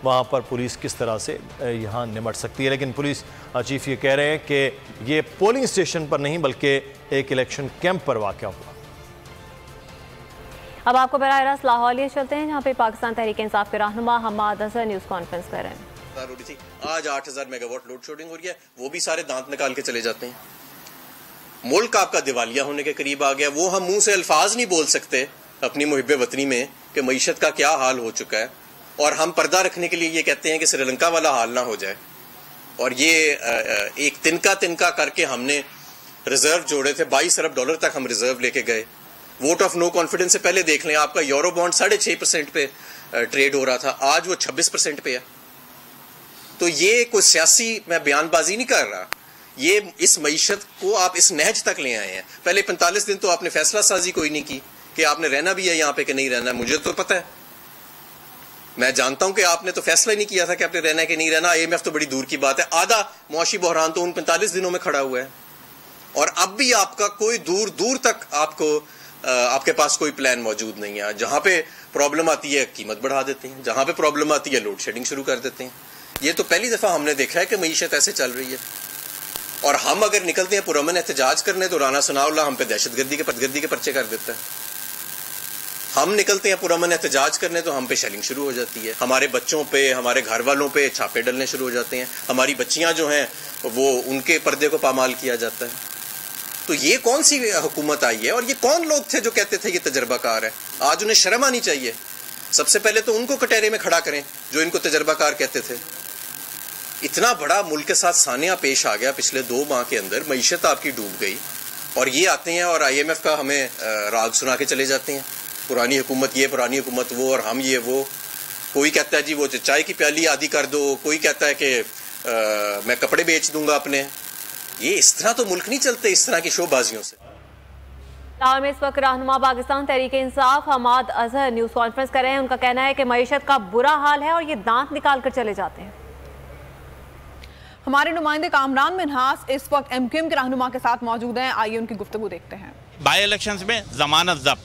वहाँ पर पुलिस किस तरह से यहाँ निमट सकती है। लेकिन पुलिस चीफ ये कह रहे हैं कि ये पोलिंग स्टेशन पर नहीं बल्कि एक इलेक्शन कैंप पर वाक़या हुआ। अब आपको बराह रास्त लाहौर चलते हैं, जहाँ पे पाकिस्तान तहरीक इंसाफ के रहनुमा हमाद अजहर न्यूज़ कॉन्फ्रेंस कर रहे हैं। आज 8000 मेगावाट लोड शेडिंग हो रही है, वो भी सारे दांत निकाल के चले जाते हैं। मुल्क आपका दिवालिया होने के करीब आ गया। वो हम मुंह से अल्फाज नहीं बोल सकते अपनी मुहिब्बे वतनी में कि मईशत का क्या हाल हो चुका है, और हम पर्दा रखने के लिए ये कहते हैं कि श्रीलंका वाला हाल ना हो जाए। और ये एक तिनका तिनका करके हमने रिजर्व जोड़े थे, $22 अरब तक हम रिजर्व लेके गए। वोट ऑफ नो कॉन्फिडेंस से पहले देख लें, आपका यूरो बॉन्ड 6.5% पे ट्रेड हो रहा था, आज वो 26% पे है। तो ये कोई सियासी मैं बयानबाजी नहीं कर रहा, ये इस मईशत को आप इस नहज तक ले आए हैं। पहले 45 दिन तो आपने फैसला साजी कोई नहीं की कि आपने रहना भी है यहाँ पे कि नहीं रहना। मुझे तो पता है, मैं जानता हूं कि आपने तो फैसला ही नहीं किया था कि आपने रहना है कि नहीं रहना। IMF तो बड़ी दूर की बात है, आधा मुआशी बहरान तो उन 45 दिनों में खड़ा हुआ है, और अब भी आपका कोई दूर दूर तक आपके पास कोई प्लान मौजूद नहीं है। जहां पे प्रॉब्लम आती है कीमत बढ़ा देते हैं, जहां पे प्रॉब्लम आती है लोड शेडिंग शुरू कर देते हैं। ये तो पहली दफा हमने देखा है कि मईशत ऐसे चल रही है। और हम अगर निकलते हैं पुरअमन एहतजाज करने तो राना सनाउल्लाह हम पे दहशतगर्दी के पर्चे कर देता है। हम निकलते हैं पुरअमन एहतजाज करने तो हम पे शेलिंग शुरू हो जाती है, हमारे बच्चों पे, हमारे घर वालों पे छापे डलने शुरू हो जाते हैं, हमारी बच्चियां जो हैं वो उनके पर्दे को पामाल किया जाता है। तो ये कौन सी हुकूमत आई है, और ये कौन लोग थे जो कहते थे ये तजर्बाकार है। आज उन्हें शर्म आनी चाहिए। सबसे पहले तो उनको कटहरे में खड़ा करें जो इनको तजर्बाकार कहते थे। इतना बड़ा मुल्क के साथ सानिया पेश आ गया पिछले 2 माह के अंदर, मईशत आपकी डूब गई, और ये आते हैं और IMF का हमें राग सुना के चले जाते हैं, पुरानी हुकूमत ये, पुरानी हुकूमत वो, और हम ये वो। कोई कहता है जी वो चाय की प्याली आदि कर दो, कोई कहता है कि मैं कपड़े बेच दूंगा अपने। ये इस तरह तो मुल्क नहीं चलते, इस तरह की शोबाजियों से। लाहौर में इस वक्त रहनुमा पाकिस्तान तहरीक इंसाफ हमाद अजहर न्यूज़ कॉन्फ्रेंस कर रहे हैं। उनका कहना है कि मईशत का बुरा हाल है और ये दांत निकाल कर चले जाते हैं। हमारे नुमाइंदे कामरान मिन्हास इस वक्त MQM के रहनुमा के साथ मौजूद हैं, आइए उनकी गुफ्तगू देखते हैं। बाई इलेक्शंस में जमानत जब्त,